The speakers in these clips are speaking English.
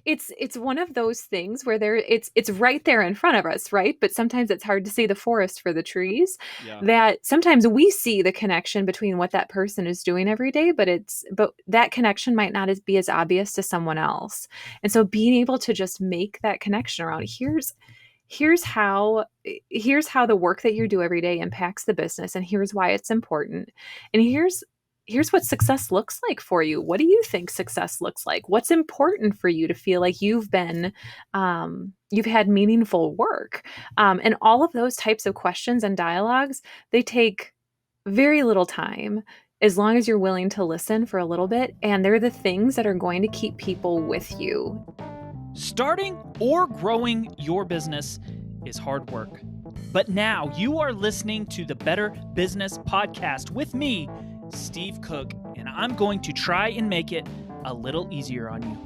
It's one of those things where it's right there in front of us, right? But sometimes it's hard to see the forest for the trees. Yeah. That sometimes we see the connection between what that person is doing every day, but that connection might not be as obvious to someone else. And so being able to just make that connection around here's how the work that you do every day impacts the business, and here's why it's important, and here's what success looks like for you. What do you think success looks like? What's important for you to feel like you've had meaningful work? And all of those types of questions and dialogues, they take very little time as long as you're willing to listen for a little bit, and they're the things that are going to keep people with you. Starting or growing your business is hard work. But now you are listening to the Better Business Podcast with me, Steve Cook, and I'm going to try and make it a little easier on you.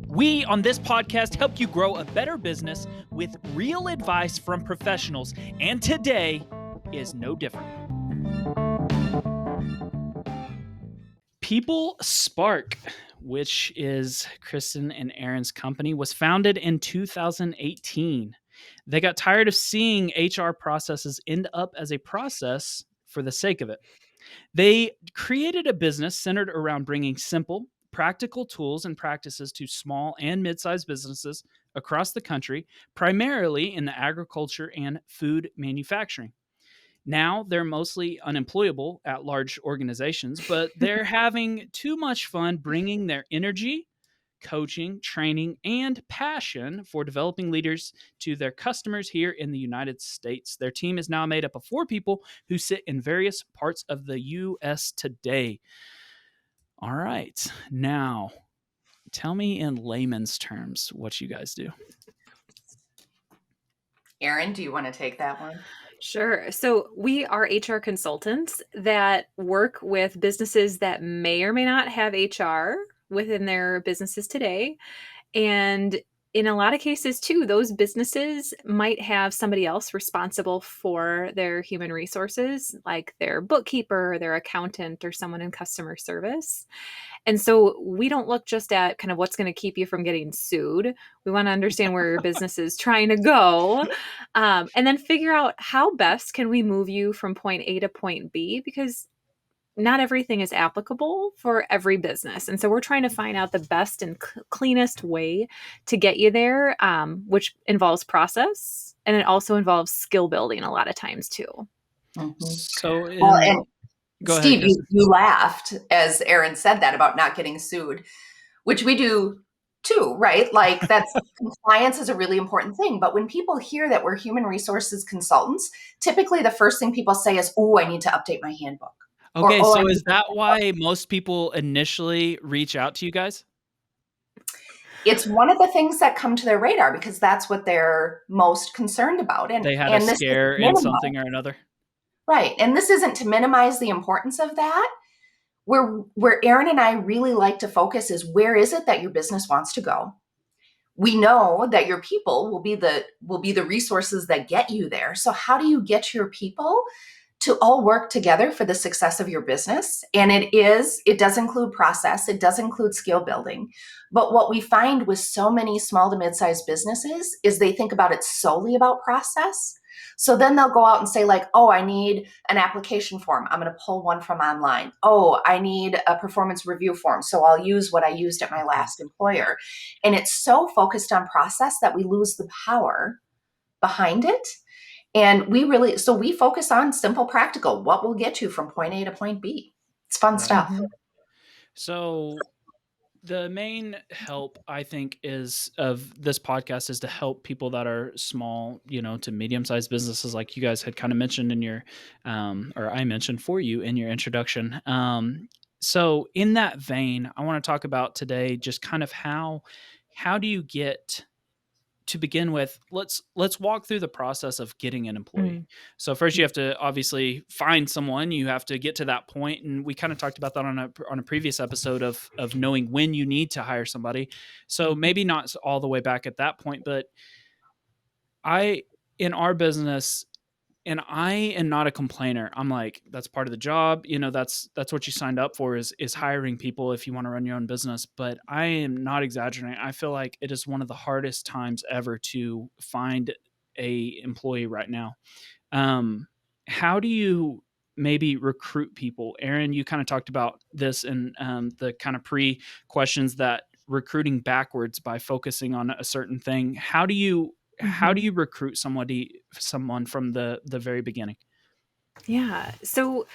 We on this podcast help you grow a better business with real advice from professionals, and today is no different. People Spark, which is Kristen and Aaron's company, was founded in 2018. They got tired of seeing HR processes end up as a process for the sake of it. They created a business centered around bringing simple, practical tools and practices to small and mid-sized businesses across the country, primarily in the agriculture and food manufacturing. Now they're mostly unemployable at large organizations, but they're having too much fun bringing their energy, coaching, training, and passion for developing leaders to their customers here in the United States. Their team is now made up of 4 people who sit in various parts of the U.S. today. All right. Now, tell me in layman's terms what you guys do. Aaron, do you want to take that one? Sure. So we are HR consultants that work with businesses that may or may not have HR within their businesses today. And in a lot of cases, too, those businesses might have somebody else responsible for their human resources, like their bookkeeper, their accountant, or someone in customer service. And so we don't look just at kind of what's going to keep you from getting sued. We want to understand where your business is trying to go, and then figure out how best can we move you from point A to point B, because not everything is applicable for every business. And so we're trying to find out the best and cleanest way to get you there, which involves process, and it also involves skill building a lot of times too. Mm-hmm. So, and go Steve, ahead, you laughed as Aaron said that about not getting sued, which we do too, right? Like that's compliance is a really important thing. But when people hear that we're human resources consultants, typically the first thing people say is, "Oh, I need to update my handbook." Okay, so is that why most people initially reach out to you guys? It's one of the things that come to their radar because that's what they're most concerned about. And they had and a scare in something or another. Right. And this isn't to minimize the importance of that. Where Aaron and I really like to focus is, where is it that your business wants to go? We know that your people will be the resources that get you there. So how do you get your people to all work together for the success of your business? And it does include process, it does include skill building. But what we find with so many small to mid-sized businesses is they think about it solely about process. So then they'll go out and say like, "Oh, I need an application form. I'm going to pull one from online. Oh, I need a performance review form. So I'll use what I used at my last employer." And it's so focused on process that we lose the power behind it. And we focus on simple, practical, what will get you from point A to point B. It's fun stuff. So the main help, I think, of this podcast is to help people that are small, to medium-sized businesses, like you guys had kind of mentioned in your, or I mentioned for you in your introduction. So in that vein, I want to talk about today just kind of how do you get to begin with, let's walk through the process of getting an employee. So first you have to obviously find someone, you have to get to that point. And we kind of talked about that on a previous episode of knowing when you need to hire somebody. So maybe not all the way back at that point, but in our business, and I am not a complainer. I'm like, that's part of the job. That's what you signed up for, is hiring people if you want to run your own business. But I am not exaggerating. I feel like it is one of the hardest times ever to find a employee right now. Um, how do you maybe recruit people? Aaron, you kind of talked about this in the kind of pre questions, that recruiting backwards by focusing on a certain thing. How do you recruit someone from the very beginning? Yeah. So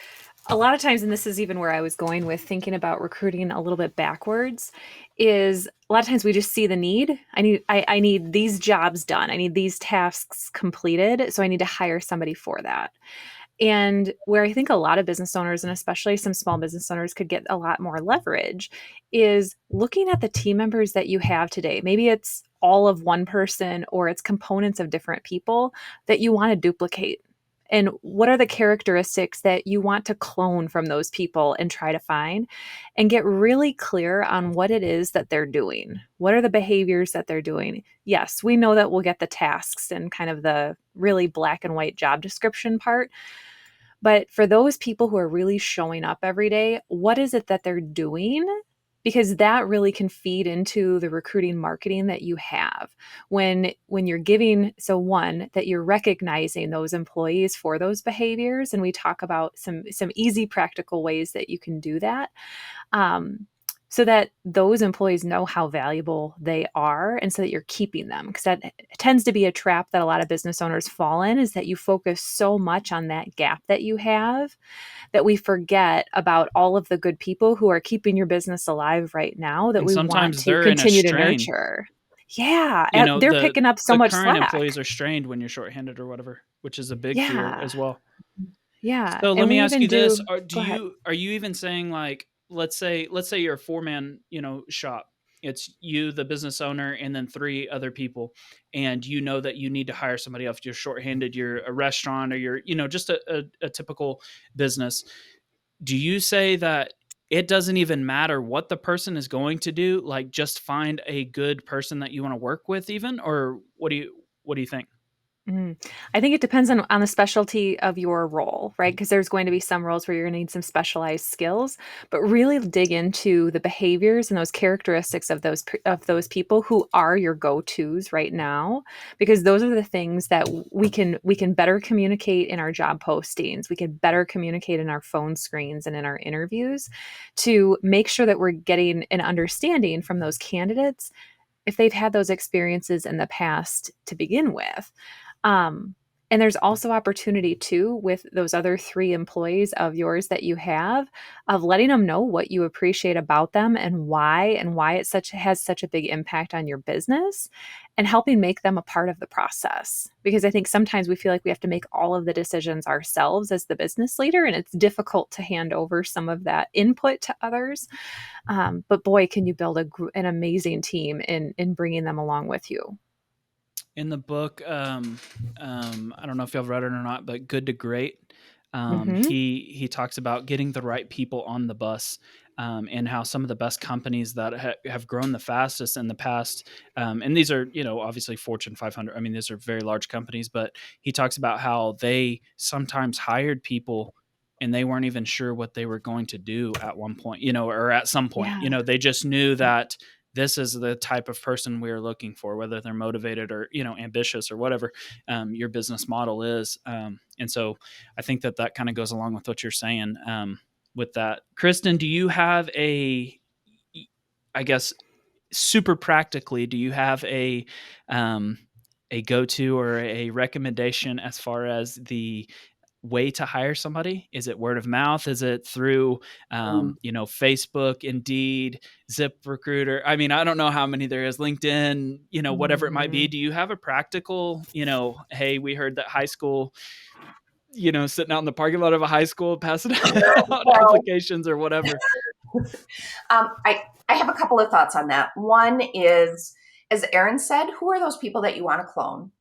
a lot of times, and this is even where I was going with thinking about recruiting a little bit backwards, is a lot of times we just see the need. I need these jobs done. I need these tasks completed. So I need to hire somebody for that. And where I think a lot of business owners, and especially some small business owners, could get a lot more leverage is looking at the team members that you have today. Maybe it's all of one person or it's components of different people that you want to duplicate. And what are the characteristics that you want to clone from those people and try to find and get really clear on what it is that they're doing? What are the behaviors that they're doing? Yes, we know that we'll get the tasks and kind of the really black and white job description part, but for those people who are really showing up every day, what is it that they're doing? Because that really can feed into the recruiting marketing that you have. When you're giving, so one, that you're recognizing those employees for those behaviors, and we talk about some easy practical ways that you can do that. Um, so that those employees know how valuable they are and so that you're keeping them, because that tends to be a trap that a lot of business owners fall in, is that you focus so much on that gap that you have that we forget about all of the good people who are keeping your business alive right now that And we want sometimes to they're in a continue to strain. nurture. Yeah, they're The picking up so the much current slack. employees are strained when you're shorthanded or whatever, which is a big fear Yeah, as well. yeah, So let and me we ask even you this: do. Go ahead. are you even saying, like, let's say you're a four-man, shop. It's you, the business owner, and then three other people, and you know that you need to hire somebody else. You're shorthanded. You're a restaurant, or you're just a typical business. Do you say that it doesn't even matter what the person is going to do? Like, just find a good person that you want to work with, even, or what do you think? Mm. I think it depends on the specialty of your role, right? Because there's going to be some roles where you're going to need some specialized skills, but really dig into the behaviors and those characteristics of those people who are your go-tos right now, because those are the things that we can better communicate in our job postings. We can better communicate in our phone screens and in our interviews to make sure that we're getting an understanding from those candidates if they've had those experiences in the past to begin with. Um, and there's also opportunity too with those other three employees of yours that you have, of letting them know what you appreciate about them and why it such has such a big impact on your business, and helping make them a part of the process. Because I think sometimes we feel like we have to make all of the decisions ourselves as the business leader, and it's difficult to hand over some of that input to others. But boy, can you build an amazing team in bringing them along with you. In the book, I don't know if y'all read it or not, but Good to Great, Hmm. he talks about getting the right people on the bus, and how some of the best companies that have grown the fastest in the past, and these are, obviously Fortune 500. I mean, these are very large companies, but he talks about how they sometimes hired people and they weren't even sure what they were going to do at one point, or at some point, Yeah. they just knew that this is the type of person we are looking for, whether they're motivated or, ambitious or whatever your business model is. And so I think that kind of goes along with what you're saying with that. Kristen, do you have I guess, super practically, do you have um, a go-to or a recommendation as far as the way to hire somebody? Is it word of mouth? Is it through, Mm. Facebook, Indeed, Zip Recruiter? I mean, I don't know how many there is, LinkedIn, whatever it might be. Mhm. Do you have a practical, hey, we heard that high school, sitting out in the parking lot of a high school, passing out Well, applications or whatever? I have a couple of thoughts on that. One is, as Aaron said, who are those people that you want to clone?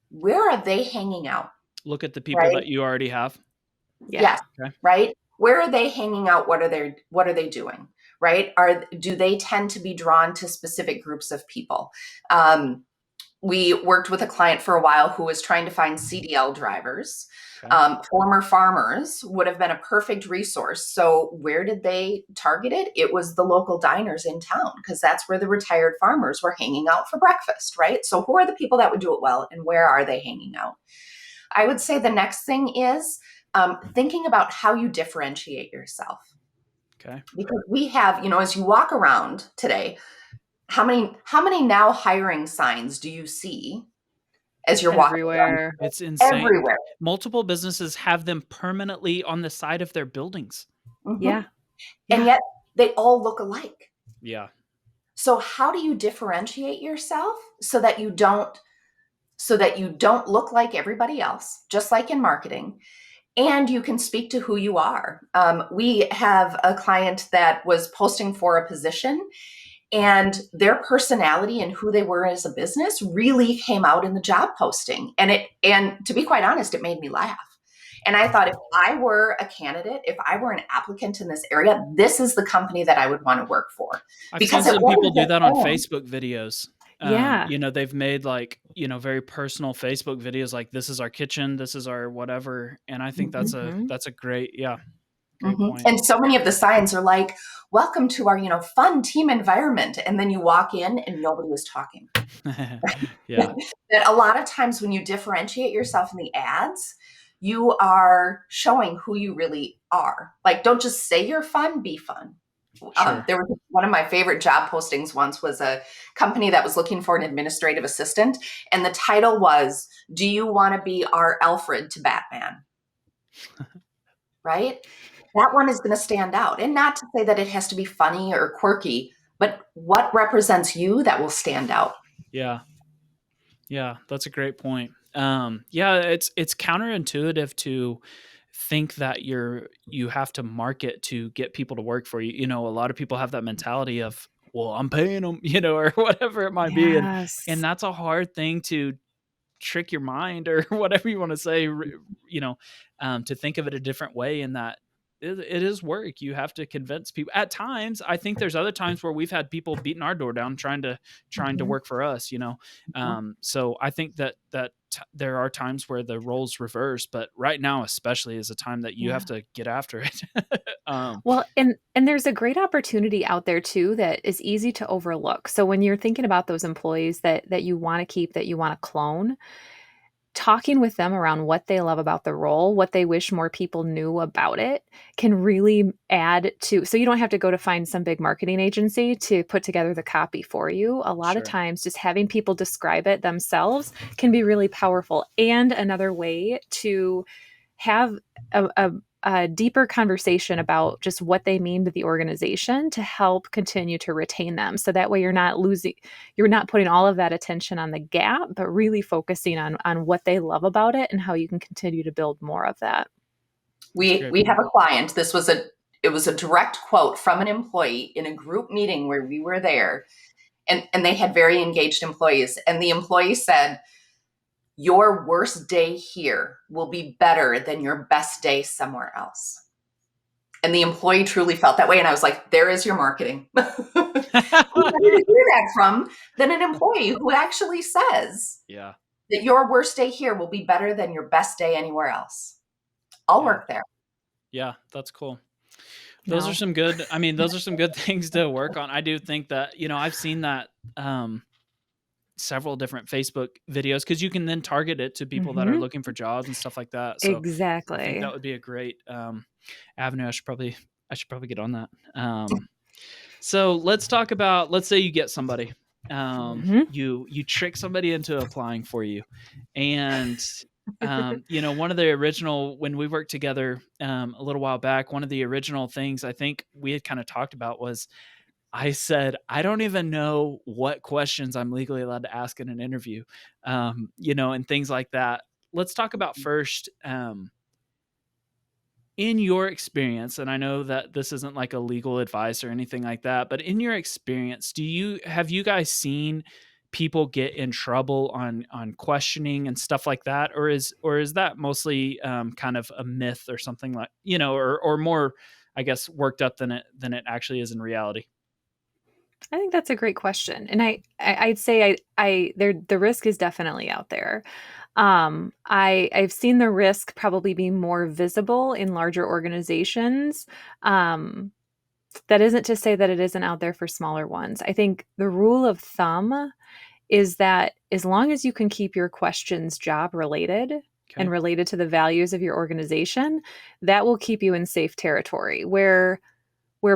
Where are they hanging out? Look at the people Right? that you already have. Yeah. Yes. Okay. Right? Where are they hanging out? What are they doing? Right? Do they tend to be drawn to specific groups of people? Um, We worked with a client for a while who was trying to find CDL drivers. Okay. Former farmers would have been a perfect resource. So where did they target it? It was the local diners in town, because that's where the retired farmers were hanging out for breakfast, right? So who are the people that would do it well, and where are they hanging out? I would say the next thing is thinking about how you differentiate yourself. Okay. Because we have, as you walk around today, how many now hiring signs do you see as you're walking around? Everywhere. It's insane. Everywhere. Multiple businesses have them permanently on the side of their buildings. Mhm. Yeah. And Yeah. yet they all look alike. Yeah. So how do you differentiate yourself so that you don't look like everybody else, just like in marketing, and you can speak to who you are? We have a client that was posting for a position, and their personality and who they were as a business really came out in the job posting. And to be quite honest, it made me laugh. And I thought, if I were a candidate, if I were an applicant in this area, this is the company that I would want to work for. I've seen Because it some people wasn't do just, that on oh, Facebook videos. Yeah. They've made very personal Facebook videos, like this is our kitchen, this is our whatever. And I think that's mhm, a, Mhm. that's a great, great mhm. point. And so many of the signs are like, welcome to our, fun team environment. And then you walk in and nobody was talking. Yeah, That a lot of times when you differentiate yourself in the ads, you are showing who you really are. Like, don't just say you're fun, be fun. sure. There was one of my favorite job postings once was a company that was looking for an administrative assistant. And the title was, do you want to be our Alfred to Batman? Right? That one is going to stand out. And not to say that it has to be funny or quirky, but what represents you that will stand out? Yeah. Yeah, that's a great point. It's counterintuitive to think that you have to market to get people to work for you. A lot of people have that mentality of, well, I'm paying them, or whatever it might be, and Yes. that's a hard thing to trick your mind or whatever you want to say, to think of it a different way, in that it is work. You have to convince people. At times, I think there's other times where we've had people beating our door down trying to Mhm. work for us. So I think that there are times where the roles reverse, but right now especially is a time that you have Yeah. to get after it. um, Well, and there's a great opportunity out there too that is easy to overlook. So when you're thinking about those employees that you want to keep, that you want to clone, talking with them around what they love about the role, what they wish more people knew about it, can really add to, so you don't have to go to find some big marketing agency to put together the copy for you. A lot of sure, times just having people describe it themselves can be really powerful, and another way to have a deeper conversation about just what they mean to the organization to help continue to retain them. So that way you're not putting all of that attention on the gap, but really focusing on what they love about it and how you can continue to build more of that. that's a We great we have point. a client. It was a direct quote from an employee in a group meeting where we were there, and they had very engaged employees. And the employee said, your worst day here will be better than your best day somewhere else. And the employee truly felt that way. And I was like, there is your marketing. Who better to hear that from than an employee who actually says Yeah, that your worst day here will be better than your best day anywhere else? I'll yeah, work there. yeah, that's cool. Those are No. some good, I mean, those are some good things to work on. I do think that, I've seen that several different Facebook videos, because you can then target it to people that are Mhm. looking for jobs and stuff like that. So I think Exactly. that would be a great avenue. I should probably get on that. So let's talk about, let's say you get somebody, Mhm. you trick somebody into applying for you, and one of the original, when we worked together a little while back, one of the original things I think we had kind of talked about was, I said, I don't even know what questions I'm legally allowed to ask in an interview, and things like that. Let's talk about first, in your experience, and I know that this isn't like a legal advice or anything like that, but in your experience, have you guys seen people get in trouble on questioning and stuff like that, or is that mostly kind of a myth or something, like, or more, I guess, worked up than it actually is in reality? I think that's a great question. And I'd say the risk is definitely out there. I've seen the risk probably be more visible in larger organizations. Um, that isn't to say that it isn't out there for smaller ones. I think the rule of thumb is that as long as you can keep your questions job related and Okay. related to the values of your organization, that will keep you in safe territory. Where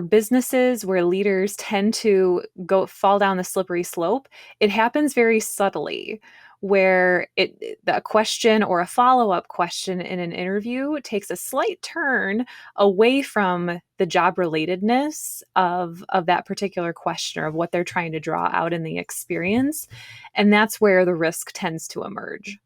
businesses, where leaders tend to go fall down the slippery slope, it happens very subtly, where a question or a follow-up question in an interview takes a slight turn away from the job relatedness of that particular question or of what they're trying to draw out in the experience. And that's where the risk tends to emerge.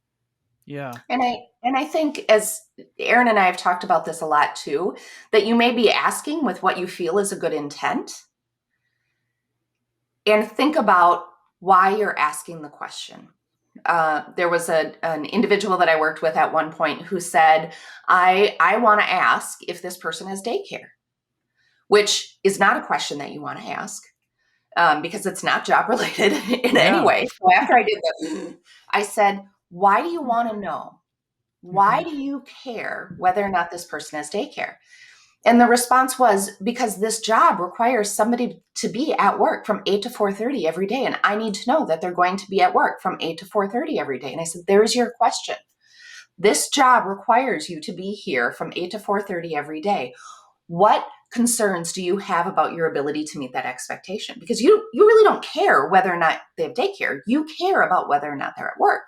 Yeah. And I think, as Aaron and I have talked about this a lot too, that you may be asking with what you feel is a good intent, and think about why you're asking the question. There was an individual that I worked with at one point who said, I want to ask if this person has daycare, which is not a question that you want to ask, because it's not job related in any Yeah. way. So after I did that, I said, why do you want to know? Why Mhm. do you care whether or not this person has daycare? And the response was, because this job requires somebody to be at work from 8 to 4:30 every day, and I need to know that they're going to be at work from 8 to 4:30 every day. And I said, there's your question. This job requires you to be here from 8 to 4:30 every day. What concerns do you have about your ability to meet that expectation? Because you really don't care whether or not they have daycare. You care about whether or not they're at work.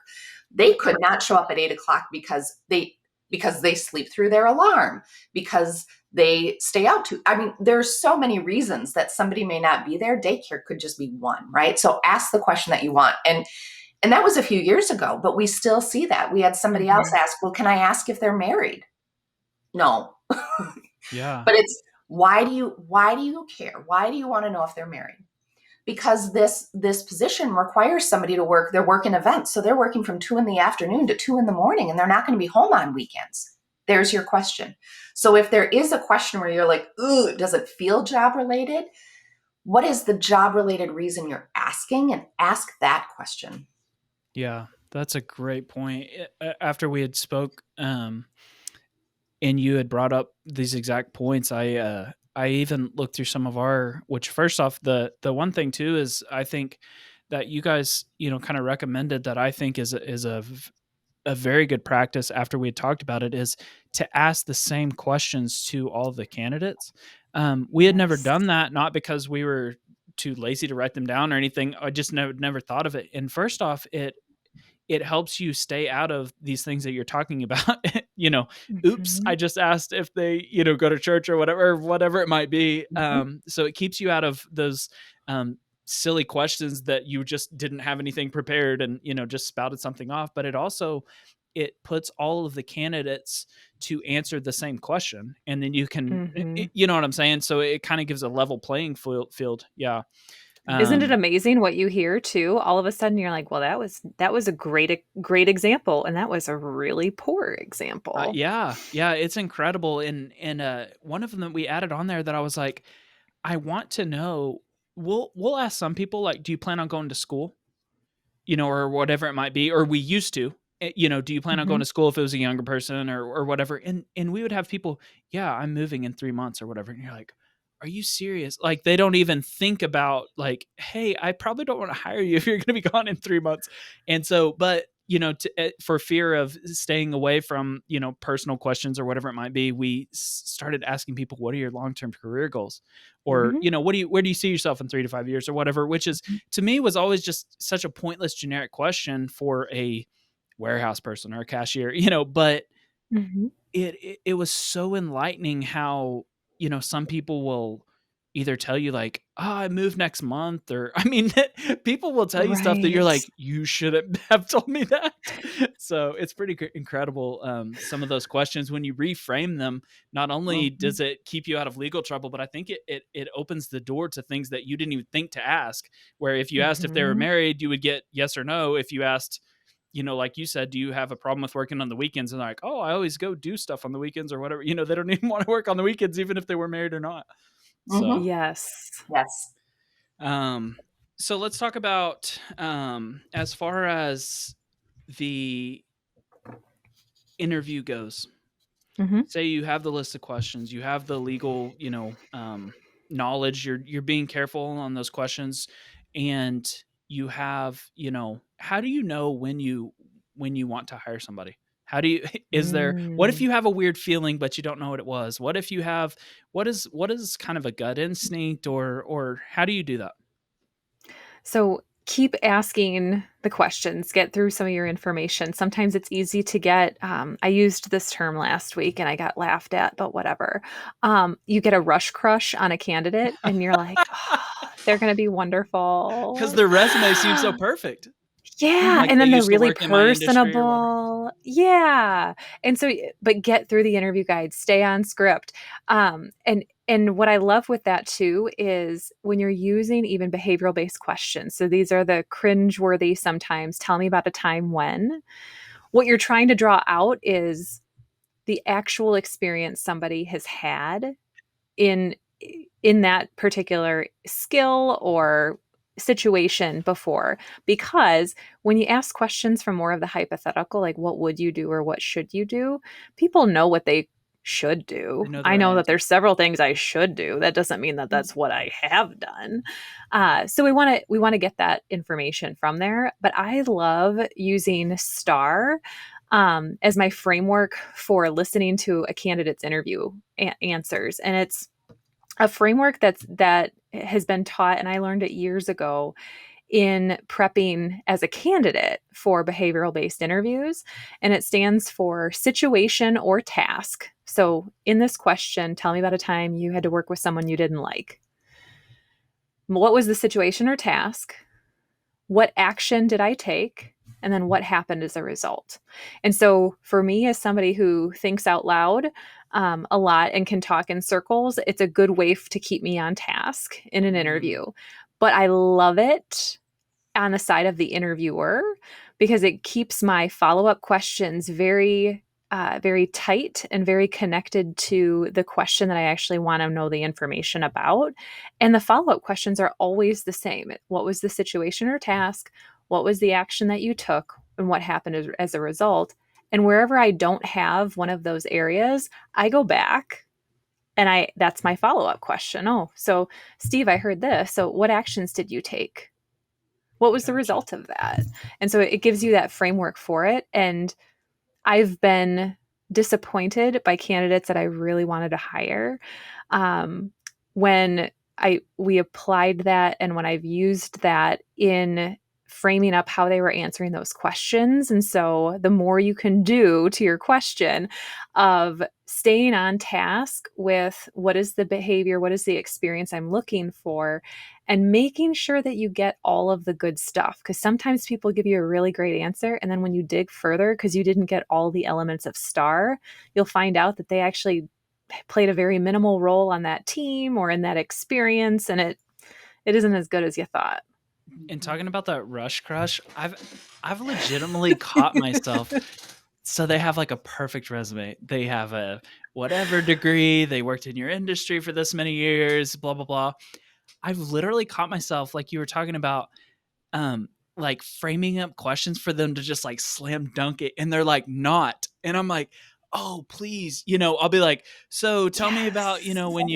They could not show up at 8 o'clock because they sleep through their alarm, because they stay out too. I mean, there's so many reasons that somebody may not be there. Daycare could just be one, right? So ask the question that you want. And that was a few years ago, but we still see that. We had somebody else Mhm. ask, well, can I ask if they're married? No. Yeah. But it's, why do you care? Why do you want to know if they're married? Because this position requires somebody to work. They're working events, so they're working from 2 in the afternoon to 2 in the morning, and they're not going to be home on weekends. There's your question. So if there is a question where you're like, ooh, does it feel job related? What is the job related reason you're asking? And ask that question. Yeah. That's a great point. After we had spoke, and you had brought up these exact points, I even looked through some of our, which first off, the one thing too is I think that you guys, kind of recommended that I think is a very good practice after we had talked about it, is to ask the same questions to all the candidates. We had never Yes. done that, not because we were too lazy to write them down or anything. I just never thought of it. And first off, it helps you stay out of these things that you're talking about. Oops, I Mhm. just asked if they, go to church or whatever it might be. Mhm. So it keeps you out of those um, silly questions that you just didn't have anything prepared and, just spouted something off. But it puts all of the candidates to answer the same question. And then you can, Mhm. you know what I'm saying? So it kind of gives a level playing field. Yeah. Isn't it Um, amazing what you hear too? All of a sudden you're like, "Well, that was a great example, and that was a really poor example." yeah, yeah, it's incredible, and one of them that we added on there that I was like, I want to know. We'll ask some people like, "Do you plan on going to school?" Or whatever it might be, or we used to. Do you plan on going Mhm. to school if it was a younger person or whatever? And we would have people, yeah, I'm moving in 3 months or whatever, and you're like, are you serious? Like they don't even think about like, hey, I probably don't want to hire you if you're going to be gone in 3 months. And so, but for fear of staying away from personal questions or whatever it might be, we started asking people, what are your long-term career goals, or Mhm. where do you see yourself in 3 to 5 years or whatever, which is, Mhm. to me, was always just such a pointless generic question for a warehouse person or a cashier, but Mhm. it was so enlightening how, some people will either tell you like, "Oh, I move next month," or I mean, people will tell you stuff that you're Right. like, "You shouldn't have told me that." So, it's pretty incredible, some of those questions when you reframe them. Not only Mhm. does it keep you out of legal trouble, but I think it opens the door to things that you didn't even think to ask, where if you asked if they were Mhm. married, you would get yes or no. If you asked, like you said, do you have a problem with working on the weekends? And they're like, oh, I always go do stuff on the weekends or whatever. They don't even want to work on the weekends, even if they were married or not. So, Mhm. Yes. Yes. Um, so let's talk about as far as the interview goes. Mhm. Say you have the list of questions, you have the legal, knowledge. You're being careful on those questions, and you have, how do you know when you want to hire somebody? How do you is there what if Mm. you have a weird feeling but you don't know what it was? What if you have what is kind of a gut instinct, or how do you do that? So keep asking the questions, get through some of your information. Sometimes it's easy to get, I used this term last week and I got laughed at, but whatever. You get a rush crush on a candidate and you're like, oh, they're going to be Because wonderful. their resume seems so perfect. Yeah, Like and they then they're used to really work in my industry or whatever. personable. Yeah. And so but get through the interview guide, stay on script. And what I love with that too is when you're using even behavioral based questions. So these are the cringe-worthy sometimes. Tell me about a time when. What you're trying to draw out is the actual experience somebody has had in in that particular skill or situation before, because when you ask questions from more of the hypothetical, like what would you do or what should you do, people know what they should They do. know the I right know that answer. there's several things I should do. That doesn't mean that that's what I have done. So we want to get that information from there. But I love using STAR as my framework for listening to a candidate's interview answers, and it's a framework that has been taught, and I learned it years ago in prepping as a candidate for behavioral based interviews. And it stands for situation or task. So in this question, tell me about a time you had to work with someone you didn't like. What was the situation or task? What action did I take? And then what happened as a result? And so, for me, as somebody who thinks out loud a lot and can talk in circles, it's a good way to keep me on task in an Mm. interview. But I love it on the side of the interviewer because it keeps my follow up questions very tight and very connected to the question that I actually want to know the information about. And the follow up questions are always the same. What was the situation or task? What was the action that you took? And what happened as a result? And wherever I don't have one of those areas, I go back and that's my follow up question. Oh, so Steve, I heard this. So what actions did you take? What was the Gotcha. result of that? And so it gives you that framework for it. And I've been disappointed by candidates that I really wanted to hire um, when I we applied that, and when I've used that in framing up how they were answering those questions. And so the more you can do to your question of staying on task with what is the behavior, what is the experience I'm looking for, and making sure that you get all of the good stuff. Because sometimes people give you a really great answer, and then when you dig further, because you didn't get all the elements of STAR, you'll find out that they actually played a very minimal role on that team or in that experience, and it isn't as good as you thought. And talking about that rush crush, I've legitimately caught myself. So they have like a perfect resume. They have a whatever degree, they worked in your industry for this many years, blah blah blah. I've literally caught myself, like you were talking about, like framing up questions for them to just like slam dunk it, and they're like not, and I'm like, oh please, I'll be like, so tell me about, Yes. when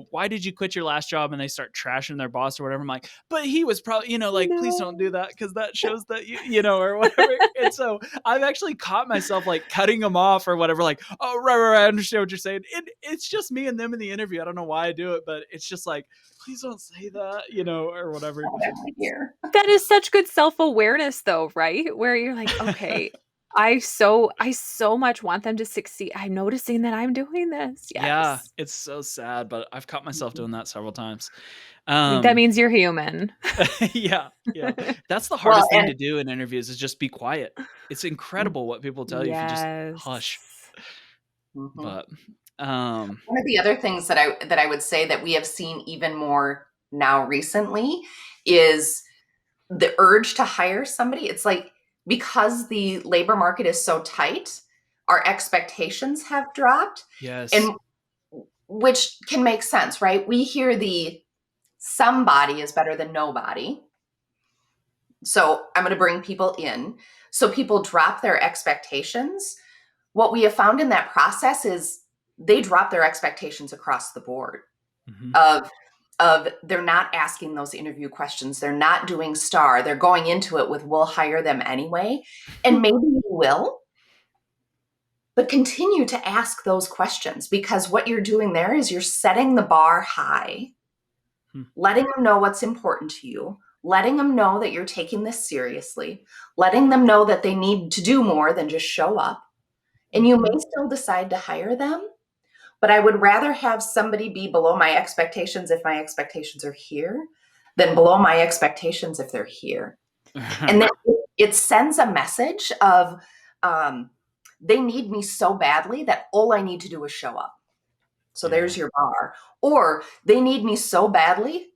why did you quit your last job, and they start trashing their boss or whatever. I'm like, but he was probably, like, please don't do No. that because that shows that or whatever. And so I've actually caught myself like cutting them off or whatever, like, oh right, I understand what you're saying. It's just me and them in the interview. I don't know why I do it, but it's just like, please don't say that, or whatever. Oh, that right here. That is such good self-awareness though, right? Where you're like, okay, I so much want them to succeed. I'm noticing that I'm doing this. Yeah, Yes. it's so sad, but I've caught myself doing that several times. That Um, means you're human. yeah, yeah. That's the Well, hardest thing to and do in interviews is just be quiet. It's incredible what people tell you if you just hush. Yes. mhm. But um, One of the other things that I would say that we have seen even more now recently is the urge to hire somebody. It's like because the labor market is so tight, our expectations have dropped, yes, and which can make sense, right? We hear the somebody is better than nobody. So I'm going to bring people in. So people drop their expectations. What we have found in that process is they drop their expectations across the board of they're not asking those interview questions. They're not doing STAR. They're going into it with, we'll hire them anyway. And maybe you will, but continue to ask those questions, because what you're doing there is you're setting the bar high, letting them know what's important to you, letting them know that you're taking this seriously, letting them know that they need to do more than just show up. And you may still decide to hire them, but I would rather have somebody be below my expectations if my expectations are here than below my expectations if they're here. And then it sends a message of they need me so badly that all I need to do is show up. So there's your bar. Or they need me so badly,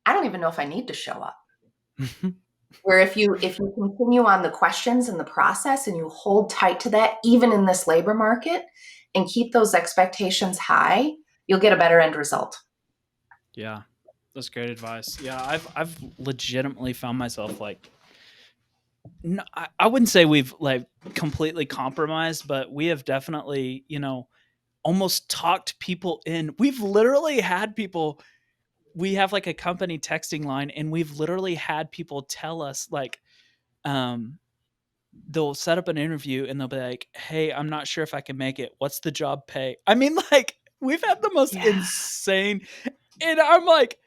I don't even know if I need to show up. Where if you continue on the questions and the process and you hold tight to that, even in this labor market, and keep those expectations high, you'll get a better end result. Yeah, that's great advice. Yeah, I've legitimately found myself like, no, I wouldn't say we've like completely compromised, but we have definitely, almost talked people in. We've literally had people. We have like a company texting line, and we've literally had people tell us like, they'll set up an interview and they'll be like, "Hey, I'm not sure if I can make it. What's the job pay?" I mean, like, we've had the most insane, and I'm like,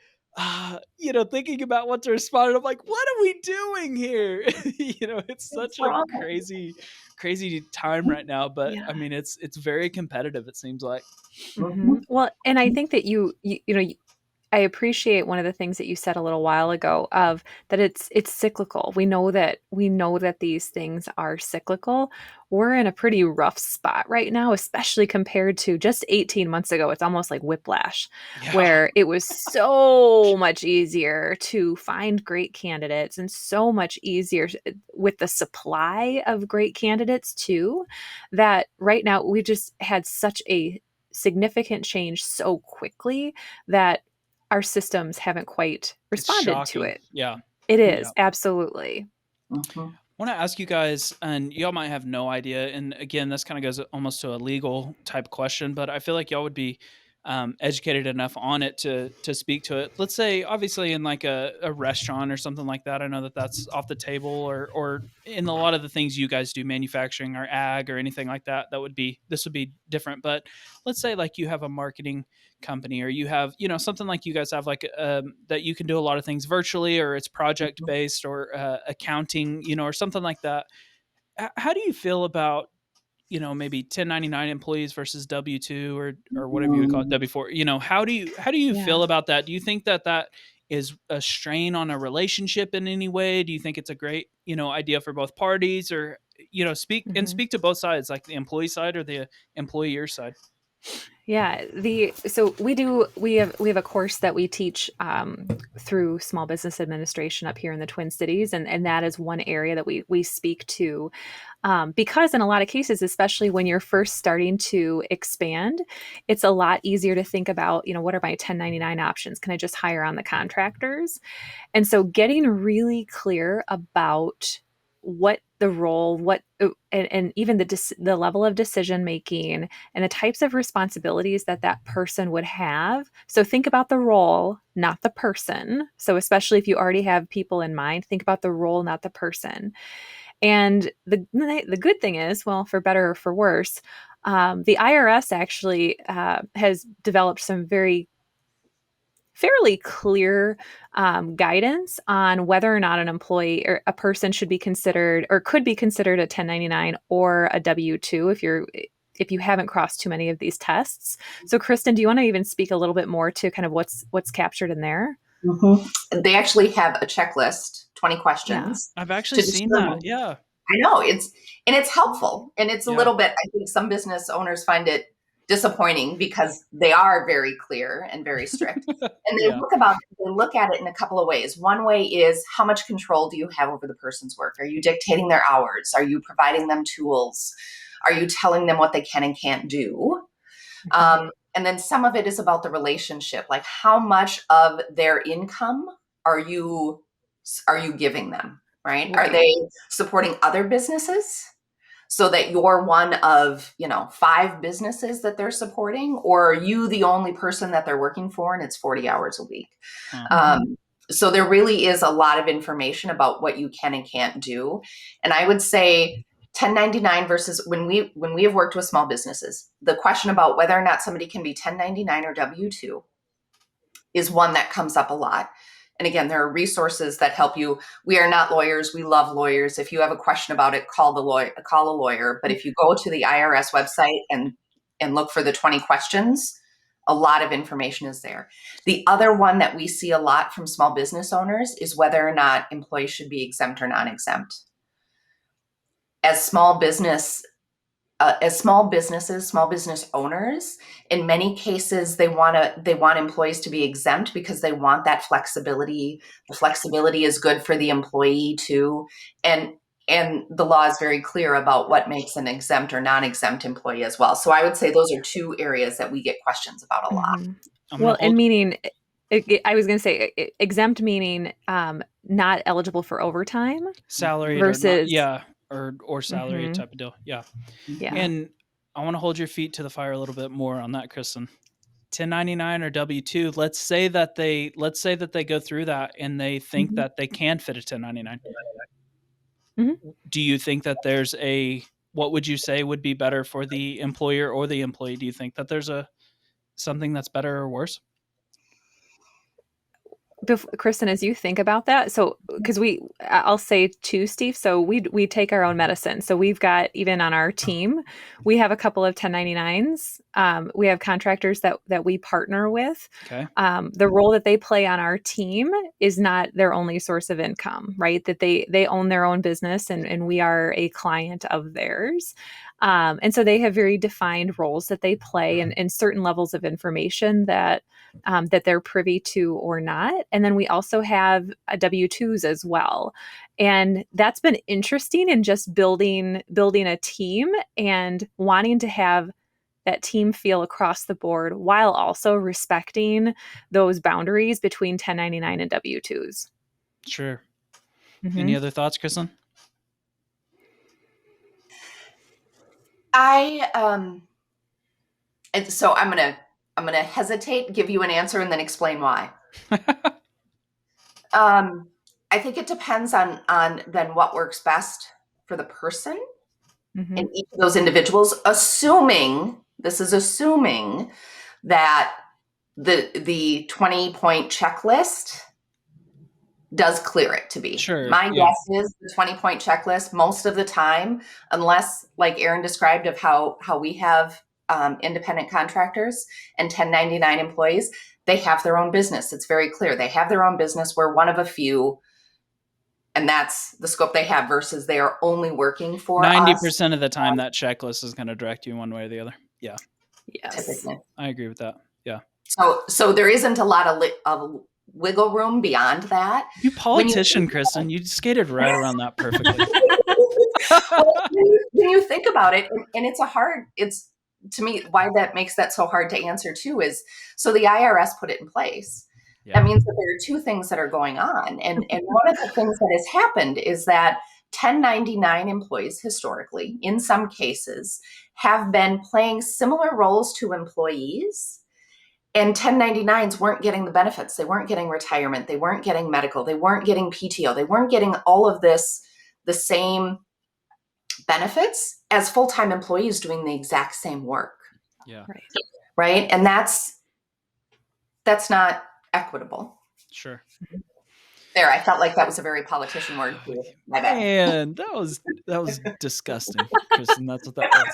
thinking about what to respond. And I'm like, what are we doing here? It's such a crazy, crazy time right now. But I mean, it's very competitive. It seems like. Well, and I think that I appreciate one of the things that you said a little while ago of that it's cyclical. We know that these things are cyclical. We're in a pretty rough spot right now, especially compared to just 18 months ago. It's almost like whiplash, where it was so much easier to find great candidates and so much easier with the supply of great candidates too, that right now we just had such a significant change so quickly that our systems haven't quite responded to it. Yeah. It is. Absolutely. I want to ask you guys, and y'all might have no idea, and again, this kind of goes almost to a legal type question, but I feel like y'all would be educated enough on it to speak to it. Let's say, obviously, in like a restaurant or something like that. I know that that's off the table, or in a lot of the things you guys do, manufacturing or ag or anything like that. This would be different. But let's say like you have a marketing company, or you have something like you guys have like that you can do a lot of things virtually, or it's project based, or accounting, or something like that. How do you feel about maybe 1099 employees versus W2 or whatever you would call it, W4? How do you feel about that? Do you think that is a strain on a relationship in any way? Do you think it's a great idea for both parties, or speak to both sides, like the employee side or the employer side? Yeah, so we have a course that we teach through small business administration up here in the Twin Cities, and that is one area that we speak to, because in a lot of cases, especially when you're first starting to expand, it's a lot easier to think about, what are my 1099 options? Can I just hire on the contractors? And so getting really clear about what the role, and even the level of decision making and the types of responsibilities that person would have. So think about the role, not the person. So especially if you already have people in mind, think about the role, not the person. And the good thing is, well, for better or for worse, the IRS actually has developed some fairly clear guidance on whether or not an employee or a person should be considered or could be considered a 1099 or a W2 if you haven't crossed too many of these tests. So Kristen, do you want to even speak a little bit more to kind of what's captured in there? They actually have a checklist, 20 questions. I've actually seen that. Yeah. I know it's helpful, and it's a little bit, I think some business owners find it disappointing because they are very clear and very strict. And they look at it in a couple of ways. One way is, how much control do you have over the person's work? Are you dictating their hours? Are you providing them tools? Are you telling them what they can and can't do? And then some of it is about the relationship, like how much of their income are you giving them, right? Are Right. they supporting other businesses so that you're one of, 5 businesses that they're supporting, or are you the only person that they're working for and it's 40 hours a week? Huh. So there really is a lot of information about what you can and can't do. And I would say 1099 versus when we have worked with small businesses, the question about whether or not somebody can be 1099 or W-2 is one that comes up a lot. And again, there are resources that help you. We are not lawyers. We love lawyers. If you have a question about it, call a lawyer. But if you go to the IRS website and look for the 20 questions, a lot of information is there. The other one that we see a lot from small business owners is whether or not employees should be exempt or non-exempt. As small businesses, small business owners, in many cases, they want employees to be exempt because they want that flexibility. The flexibility is good for the employee too, and the law is very clear about what makes an exempt or non-exempt employee as well. So I would say those are 2 areas that we get questions about a lot. Mhm. I'm gonna Well, and hold meaning, I was going to say exempt meaning not eligible for overtime salaried or not. versus, Yeah, or salary Mhm. type of deal. Yeah, Yeah. and I want to hold your feet to the fire a little bit more on that, Kristen. 1099 or W-2. Let's say that they go through that and they think Mhm. that they can fit a 1099. Mhm. Do you think that there's a what would you say would be better for the employer or the employee? Do you think that there's a something that's better or worse? Kristen, as you think about that, so because I'll say too, Steve. So we take our own medicine. So we've got, even on our team, we have a couple of 1099s. We have contractors that we partner with. Okay. The role that they play on our team is not their only source of income, right? That they own their own business, and we are a client of theirs. And so they have very defined roles that they play, and certain levels of information that they're privy to or not. And then we also have W-2s as well. And that's been interesting in just building a team and wanting to have that team feel across the board while also respecting those boundaries between 1099 and W-2s. Sure. Mm-hmm. Any other thoughts, Kristen? And so I'm gonna hesitate, give you an answer, and then explain why. I think it depends on then what works best for the person Mm-hmm. and each of those individuals, assuming that the 20-point checklist does clear it to be. Sure. My Yeah. guess is the 20-point checklist most of the time, unless like Aaron described of how we have independent contractors and 1099 employees, they have their own business. It's very clear. They have their own business. We're one of a few, and that's the scope they have versus they are only working for us 90% of the time that checklist is going to direct you one way or the other. Yeah. Yes. typically. I agree with that. Yeah. So there isn't a lot of wiggle room beyond that. You When you politician, Kristen, you skated right around that perfectly. Well, when you think about it, and it's to me why that makes that so hard to answer too is so the IRS put it in place. Yeah. That means that there are 2 things that are going on, and one of the things that has happened is that 1099 employees historically, in some cases, have been playing similar roles to employees. And 1099s weren't getting the benefits. They weren't getting retirement. They weren't getting medical. They weren't getting PTO. They weren't getting all of this, the same benefits as full-time employees doing the exact same work. Yeah. Right. Right. And that's not equitable. Sure. There, I felt like that was a very politician word too. My bad. Man, that was disgusting, Kristen. That's what that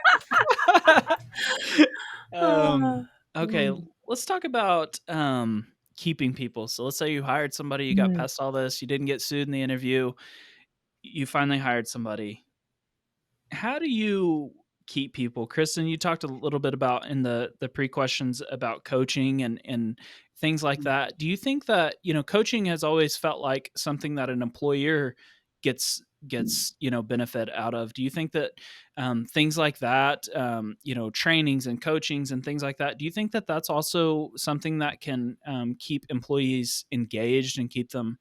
was. Okay, let's talk about keeping people. So let's say you hired somebody, you got Mhm. past all this, you didn't get sued in the interview, you finally hired somebody. How do you keep people? Kristen, you talked a little bit about in the pre-questions about coaching and things like that. Do you think that, coaching has always felt like something that an employer gets gets, benefit out of. Do you think that things like that, trainings and coachings and things like that, do you think that that's also something that can keep employees engaged and keep them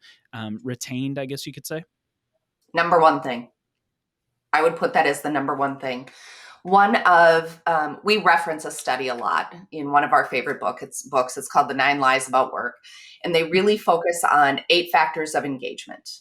retained, I guess you could say? Number one thing. I would put that as the number one thing. One of we reference a study a lot in one of our favorite books. It's called The 9 Lies About Work, and they really focus on 8 factors of engagement.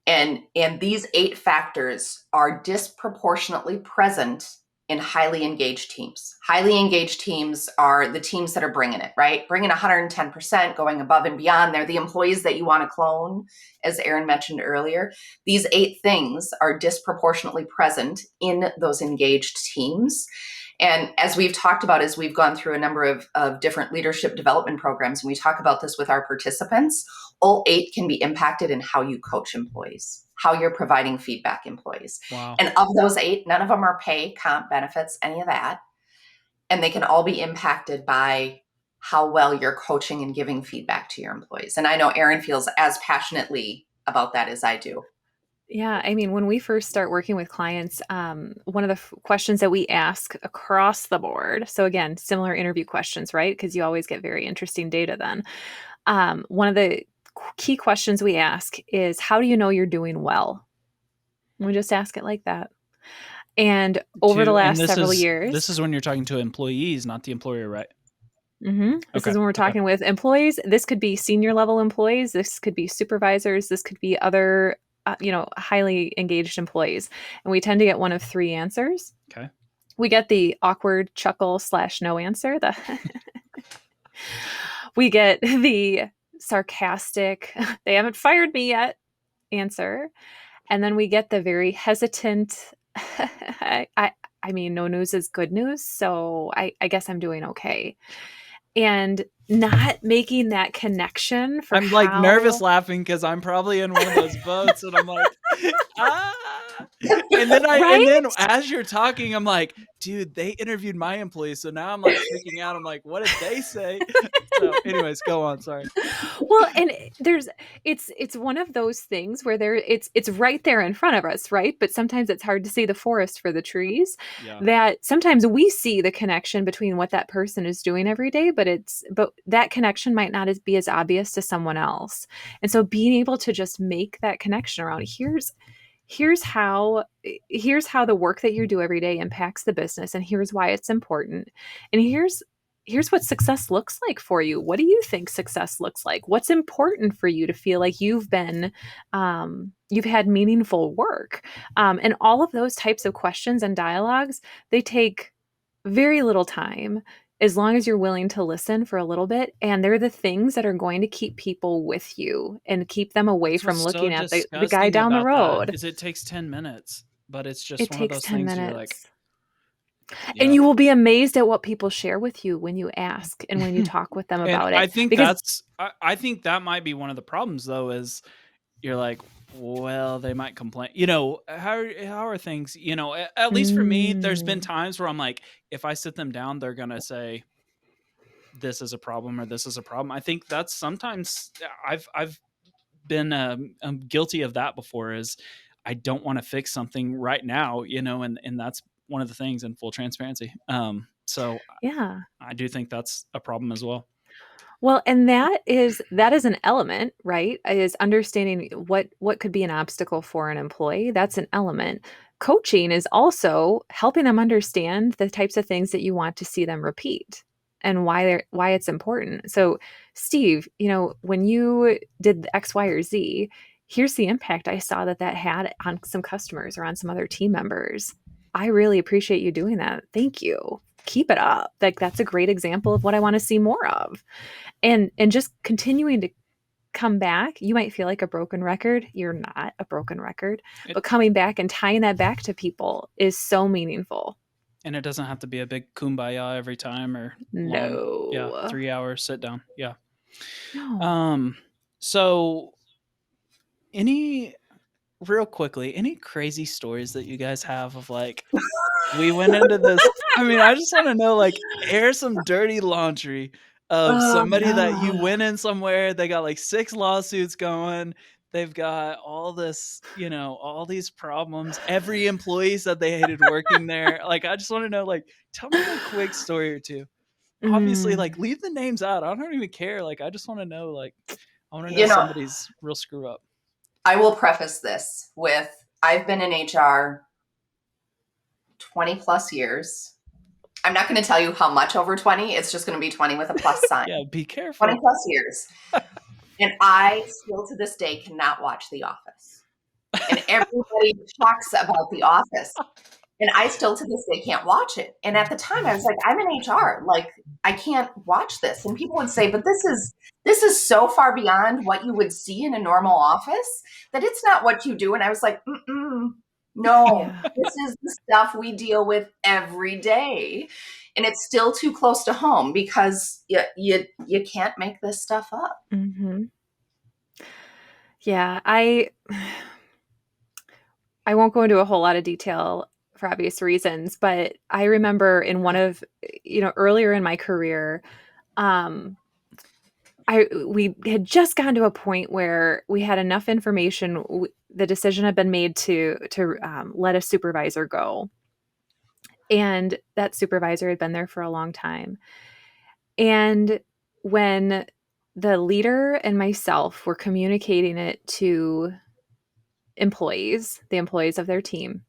And these 8 factors are disproportionately present in highly engaged teams. Highly engaged teams are the teams that are bringing it, right? Bringing 110%, going above and beyond. They're the employees that you want to clone, as Erin mentioned earlier. These 8 things are disproportionately present in those engaged teams. And as we've talked about, as we've gone through a number of different leadership development programs, and we talk about this with our participants, all 8 can be impacted in how you coach employees, how you're providing feedback employees. Wow. And of those 8, none of them are pay, comp, benefits, any of that. And they can all be impacted by how well you're coaching and giving feedback to your employees. And I know Erin feels as passionately about that as I do. Yeah, I mean, when we first start working with clients, one of the questions that we ask across the board, so again, similar interview questions, right? Because you always get very interesting data then. One of the key questions we ask is, how do you know you're doing well? We just ask it like that. And over the And last this several is years, when you're talking to employees, not the employer, right? this Okay. is when we're Okay. talking with employees. This could be senior level employees. This could be supervisors. This could be other, highly engaged employees. And we tend to get one of 3 answers. Okay. We get the awkward chuckle / no answer. We get the sarcastic, they haven't fired me yet answer. And then we get the very hesitant, I mean, no news is good news. So I guess I'm doing okay. And not making that connection for I'm like nervous how laughing because I'm probably in one of those boats, and I'm like, ah. And then right? as you're talking, I'm like, dude, they interviewed my employee, so now I'm like freaking out. I'm like, what did they say? So, anyways, go on. Sorry. Well, and it's one of those things where it's right there in front of us, right? But sometimes it's hard to see the forest for the trees. Yeah. That sometimes we see the connection between what that person is doing every day, but that connection might not be as obvious to someone else. And so being able to just make that connection around here's how the work that you do every day impacts the business, and here's why it's important, and here's what success looks like for you. What do you think success looks like? What's important for you to feel like you've had meaningful work? And all of those types of questions and dialogues, they take very little time as long as you're willing to listen for a little bit. And they're the things that are going to keep people with you and keep them away That's from what's so looking at the guy disgusting down the about that road. is it takes 10 minutes, but it's just It one of takes those 10 things that you're like, minutes. And yeah. you will be amazed at what people share with you when you ask and when you talk with them And about I it. think Because I think that might be one of the problems, though, is you're like, well, they might complain. How are things? At least for me, there's been mm, times where I'm like, if I sit them down, they're gonna say this is a problem or this is a problem. I think that's sometimes I've been guilty of that before. Is I don't want to fix something right now, and that's one of the things in full transparency. So yeah. I do think that's a problem as well. Well, and that is an element, right? Is understanding what could be an obstacle for an employee. That's an element. Coaching is also helping them understand the types of things that you want to see them repeat and why it's important. So, Steve, when you did the X, Y, or Z, here's the impact I saw that had on some customers or on some other team members. I really appreciate you doing that. Thank you. Keep it up. Like that's a great example of what I want to see more of. And just continuing to come back. You might feel like a broken record. You're not a broken record, It, but coming back and tying that back to people is so meaningful. and it doesn't have to be a big kumbaya every time or long, yeah, No. 3 hour sit down. Yeah. No. So any real quickly, any crazy stories that you guys have of like, we went into this. I mean, I just want to know, like, air some dirty laundry of Oh somebody that you no. went in somewhere, they got like 6 lawsuits going. They've got all this, all these problems. Every employee said they hated working there. Like, I just want to know, like, tell me a quick story or two. Obviously, Mm. like, leave the names out. I don't even care. Like, I just want to know, like, I want to know You know, somebody's real screw up. I will preface this with I've been in HR 20 plus years. I'm not going to tell you how much over 20. It's just going to be 20 with a plus sign. Yeah, be 20 careful. plus years. And I still to this day cannot watch The Office. And everybody talks about The Office. And I still to this day can't watch it. And at the time I was like, I'm in HR. Like, I can't watch this. And people would say, but this is so far beyond what you would see in a normal office that it's not what you do. And I was like, no, Yeah. this is the stuff we deal with every day. And it's still too close to home because you can't make this stuff up. Mm-hmm. Yeah, I won't go into a whole lot of detail for obvious reasons, but I remember in one of, earlier in my career, we had just gotten to a point where we had enough information. The decision had been made to let a supervisor go, and that supervisor had been there for a long time. And when the leader and myself were communicating it to the employees of their team,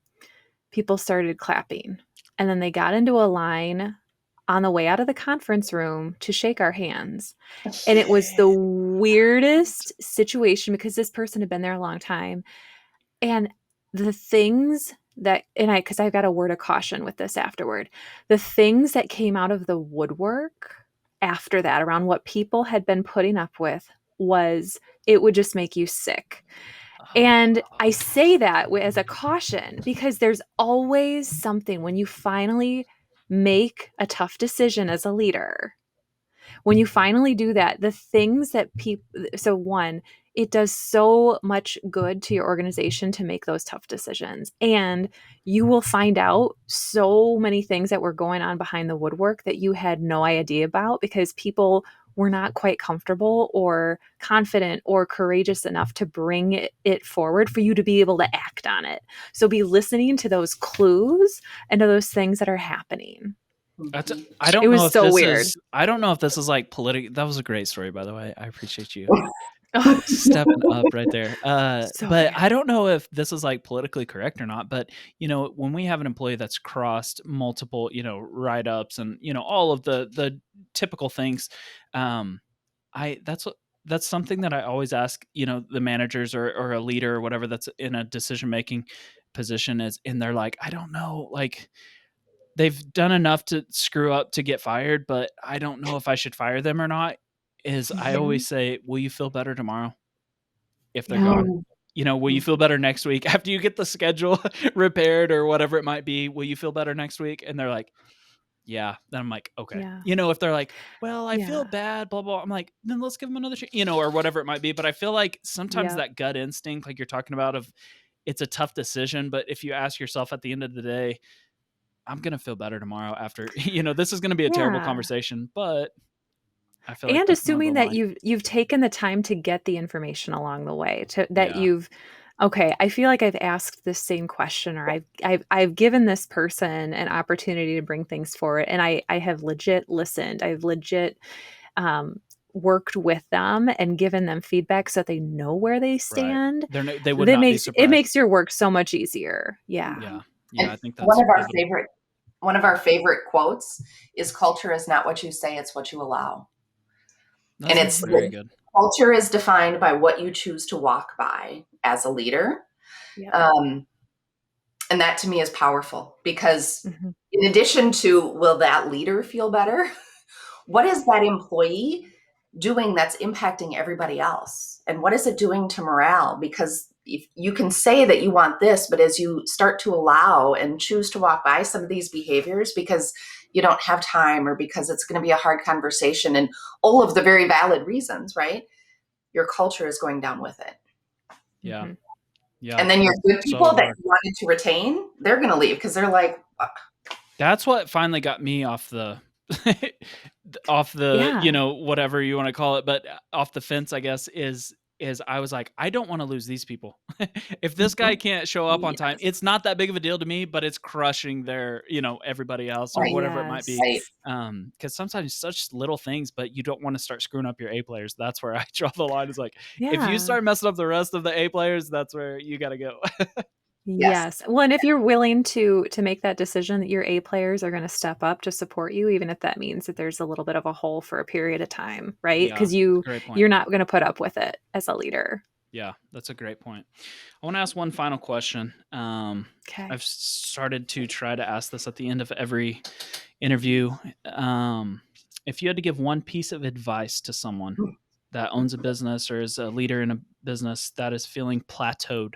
people started clapping. And then they got into a line on the way out of the conference room to shake our hands. And it was the weirdest situation because this person had been there a long time. And the things that, because I've got a word of caution with this afterward, the things that came out of the woodwork after that around what people had been putting up with it would just make you sick. And I say that as a caution because there's always something when you finally make a tough decision as a leader. When you finally do that, the things that so one, it does so much good to your organization to make those tough decisions. And you will find out so many things that were going on behind the woodwork that you had no idea about because people were not quite comfortable or confident or courageous enough to bring it forward for you to be able to act on it. So be listening to those clues and to those things that are happening. I It don't know was if so this weird. is. I don't know if this is like political. That was a great story, by the way. I appreciate you Oh, stepping up right there. so But I weird. don't know if this is like politically correct or not. But when we have an employee that's crossed multiple, write ups and all of the typical things, that's something that I always ask, the managers or a leader or whatever that's in a decision making position is, and they're like, I don't know, like they've done enough to screw up to get fired, but I don't know if I should fire them or not. I Mhm. always say, will you feel better tomorrow if they're Yeah. gone? Will you feel better next week after you get the schedule repaired or whatever it might be? Will you feel better next week? And they're like, yeah. Then I'm like, okay. Yeah. If they're like, well, I feel Yeah. bad, blah, blah, I'm like, then let's give them another chance, or whatever it might be. But I feel like sometimes Yep. that gut instinct, like you're talking about, of it's a tough decision. But if you ask yourself at the end of the day, I'm going to feel better tomorrow after, this is going to be a terrible Yeah. conversation, but I feel like And that's more of a assuming that line. you've taken the time to get the information along the way that Yeah. okay, I feel like I've asked this same question or I've given this person an opportunity to bring things forward and I have legit listened. I've legit um, worked with them and given them feedback so that they know where they Right. stand. They would That not be makes it surprised. makes your work so much easier. Yeah. Yeah. Yeah. And I think one that's of our pivotal. favorite one of our favorite quotes is culture is not what you say, it's what you allow. And That's it's very good. culture is defined by what you choose to walk by as a leader. Yep. Um, and that to me is powerful because Mhm. in addition to will that leader feel better, what is that employee doing that's impacting everybody else? And what is it doing to morale? Because if you can say that you want this, but as you start to allow and choose to walk by some of these behaviors because you don't have time or because it's going to be a hard conversation and all of the very valid reasons, right? Your culture is going down with it. Yeah. Mhm. Yeah. And then your That's good so people that hard. you wanted to retain, they're going to leave because they're like, That's what finally got me off the, Yeah. whatever you want to call it, but off the fence, I guess, is is I was like, I don't want to lose these people. If this guy can't show up on time, Yes. it's not that big of a deal to me, but it's crushing their, everybody else or Right. whatever it might be. Right. Yes. Because sometimes such little things, but you don't want to start screwing up your A players. That's where I draw the line. Is like, if you Yeah. start messing up the rest of the A players, that's where you got to go. Yes. Yes. Well, and if you're willing to make that decision that your A players are going to step up to support you, even if that means that there's a little bit of a hole for a period of time, right? Yeah, Because great point. you're not going to put up with it as a leader. Yeah, that's a great point. I want to ask one final question. Okay. I've started to try to ask this at the end of every interview. If you had to give one piece of advice to someone that owns a business or is a leader in a business that is feeling plateaued,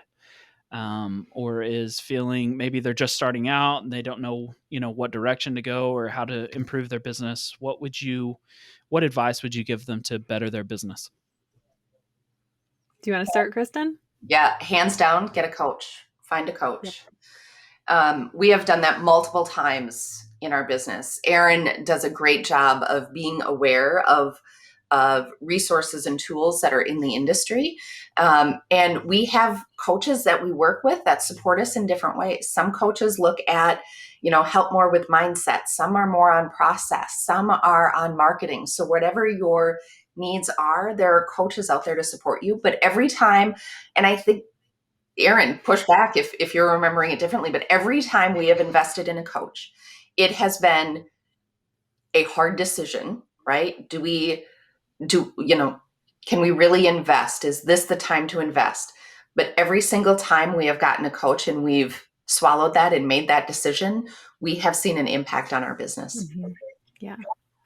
or is feeling maybe they're just starting out and they don't know, what direction to go or how to improve their business, what advice would you give them to better their business? Do you want to start, Kristen? Yeah, hands down, get a coach. Find a Yep. coach. We have done that multiple times in our business. Erin does a great job of being aware of resources and tools that are in the industry. And we have coaches that we work with that support us in different ways. Some coaches look at, help more with mindset. Some are more on process. Some are on marketing. So whatever your needs are, there are coaches out there to support you. But every time, and I think Erin, push back if you're remembering it differently, but every time we have invested in a coach, it has been a hard decision, right? Can we really invest? Is this the time to invest? But every single time we have gotten a coach and we've swallowed that and made that decision, we have seen an impact on our business. Mm-hmm. Yeah.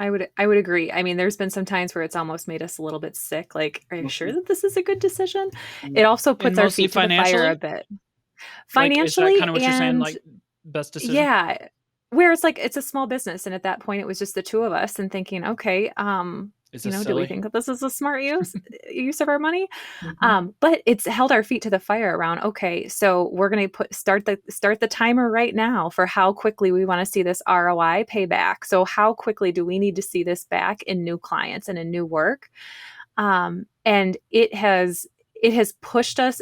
I would agree. I mean, there's been some times where it's almost made us a little bit sick. Like, are you sure that this is a good decision? It also And puts our mostly feet to the fire a financially? bit. Like, is that Financially kind of what you're saying? and Like, best decision? yeah, where it's like it's a small business, and at that point it was just the two of us and thinking, okay, Is this do we silly? think that this is a smart use of our money? Mhm. But it's held our feet to the fire around, okay, so we're going to start the timer right now for how quickly we want to see this ROI pay back. So how quickly do we need to see this back in new clients and in new work? And it has pushed us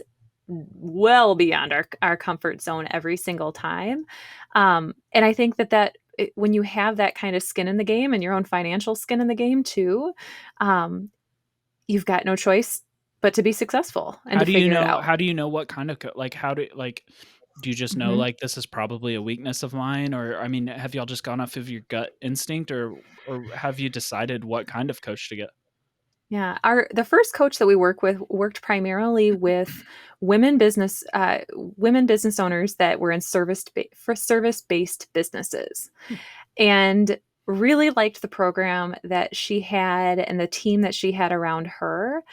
well beyond our comfort zone every single time. And I think when you have that kind of skin in the game and your own financial skin in the game too, you've got no choice but to be successful and to figure it out. How do you know what kind of do you just know Mhm. like this is probably a weakness of mine? Or I mean, have y'all just gone off of your gut instinct, or have you decided what kind of coach to get? Yeah, the first coach that we worked primarily with women business owners that were in service-based businesses, and really liked the program that she had and the team that she had around her.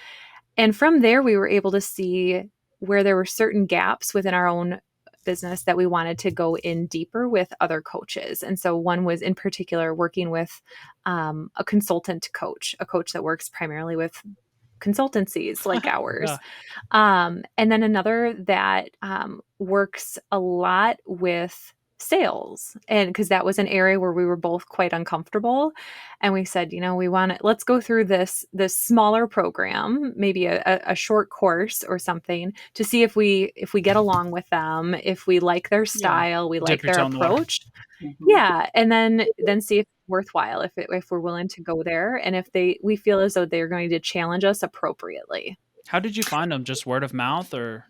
And from there, we were able to see where there were certain gaps within our own business that we wanted to go in deeper with other coaches. And so one was in particular working with a consultant coach, a coach that works primarily with consultancies like Yeah. ours. And then another that works a lot with sales, and because that was an area where we were both quite uncomfortable, and we said, let's go through this smaller program, maybe a short course or something, to see if we get along with them, if we like their Yeah. style, we Dip like your their toe in the water. approach. Mhm. Yeah, and then see if it's worthwhile, if we're willing to go there, and if we feel as though they're going to challenge us appropriately. How did you find them? Just word of mouth or?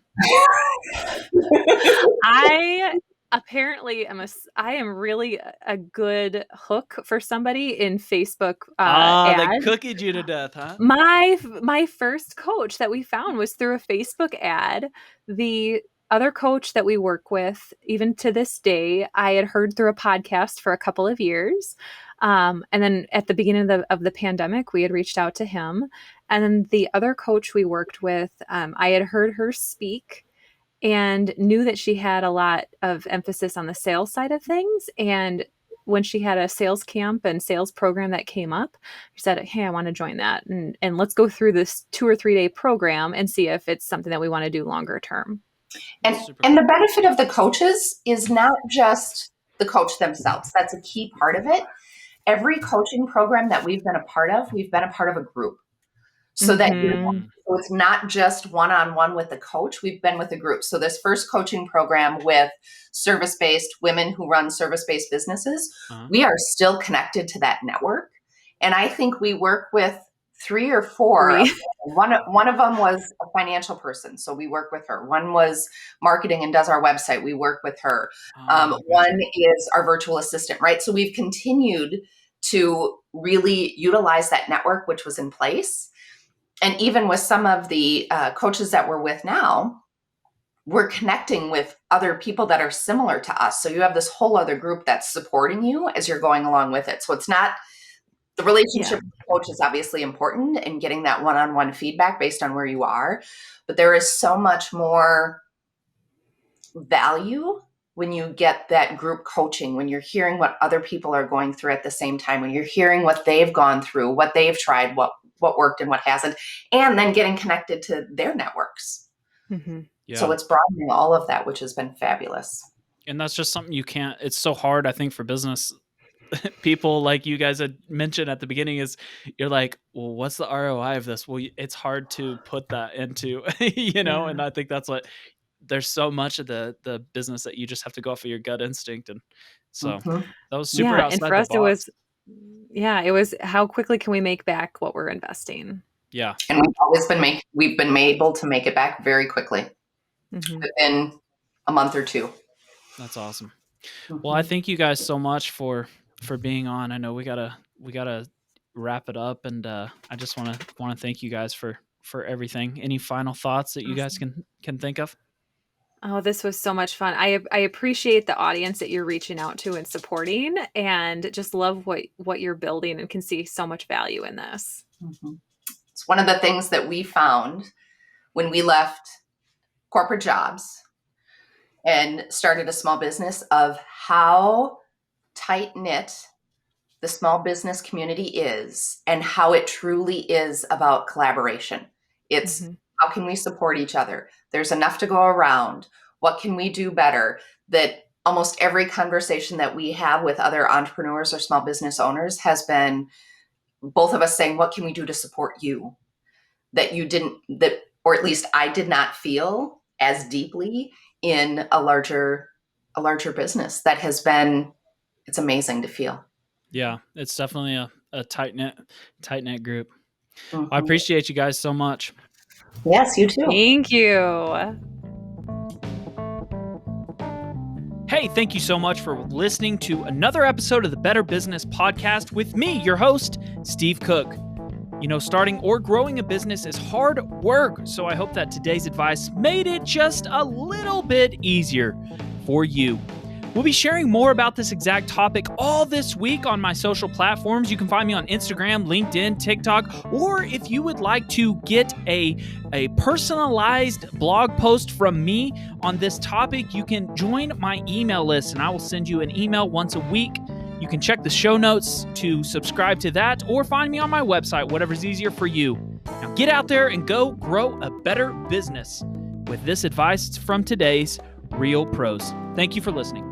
I apparently I am really a good hook for somebody in Facebook They ads. cookied you to death, huh? My first coach that we found was through a Facebook ad. The other coach that we work with, even to this day, I had heard through a podcast for a couple of years. And then at the beginning of the pandemic, we had reached out to him. And then the other coach we worked with, I had heard her speak and knew that she had a lot of emphasis on the sales side of things. And when she had a sales camp and sales program that came up, she said, hey, I want to join that. And let's go through this 2 or 3 day program and see if it's something that we want to do longer term. And Super and the cool. benefit of the coaches is not just the coach themselves. That's a key part of it. Every coaching program that we've been a part of, we've been a part of a group. so that Mhm. so it's not just one-on-one with the coach. We've been with a group. So this first coaching program with service-based women who run service-based businesses, Uh-huh. we are still connected to that network. And I think we work with 3 or 4. 3. One of them was a financial person, so we work with her. One was marketing and does our website. We work with her. Oh, gotcha. One is our virtual assistant, right? So we've continued to really utilize that network, which was in place. And even with some of the coaches that we're with now, we're connecting with other people that are similar to us. So you have this whole other group that's supporting you as you're going along with it. So it's not the Yeah. relationship with the coach is obviously important and getting that one-on-one feedback based on where you are. But there is so much more value when you get that group coaching, when you're hearing what other people are going through at the same time, when you're hearing what they've gone through, what they've tried, what worked and what hasn't, and then getting connected to their networks. Mhm. So Yeah. it's broadening all of that, which has been fabulous. And that's just something you can't, it's so hard, I think, for business people like you guys had mentioned at the beginning is you're like, well, what's the ROI of this? Well, it's hard to put that into, Yeah. and I think that's what there's so much of the business that you just have to go off of your gut instinct. And so Mm-hmm. that was super Yeah, and for outside the us, box. it was how quickly can we make back what we're investing? Yeah. And we've been able to make it back very quickly Mhm. within a month or 2. That's awesome. Well, I Mm-hmm. thank you guys so much for being on. I know we gotta wrap it up, and I just want to thank you guys for everything. Any final thoughts that you guys Awesome. can think of? Oh, this was so much fun. I appreciate the audience that you're reaching out to and supporting, and just love what you're building and can see so much value in this. Mm-hmm. It's one of the things that we found when we left corporate jobs and started a small business of how tight knit the small business community is and how it truly is about collaboration. It's Mhm. how can we support each other? There's enough to go around. What can we do better? That almost every conversation that we have with other entrepreneurs or small business owners has been both of us saying, what can we do to support you? That you didn't, that, or at least I did not feel as deeply in a larger business. That has been, it's amazing to feel. Yeah, it's definitely a tight knit group. I Mhm. appreciate you guys so much. Yes, you too. Thank you. Hey, thank you so much for listening to another episode of the Better Business Podcast with me, your host, Steve Cook. You know, starting or growing a business is hard work, so I hope that today's advice made it just a little bit easier for you. We'll be sharing more about this exact topic all this week on my social platforms. You can find me on Instagram, LinkedIn, TikTok, or if you would like to get a personalized blog post from me on this topic, you can join my email list and I will send you an email once a week. You can check the show notes to subscribe to that or find me on my website, whatever's easier for you. Now get out there and go grow a better business with this advice from today's Real Pros. Thank you for listening.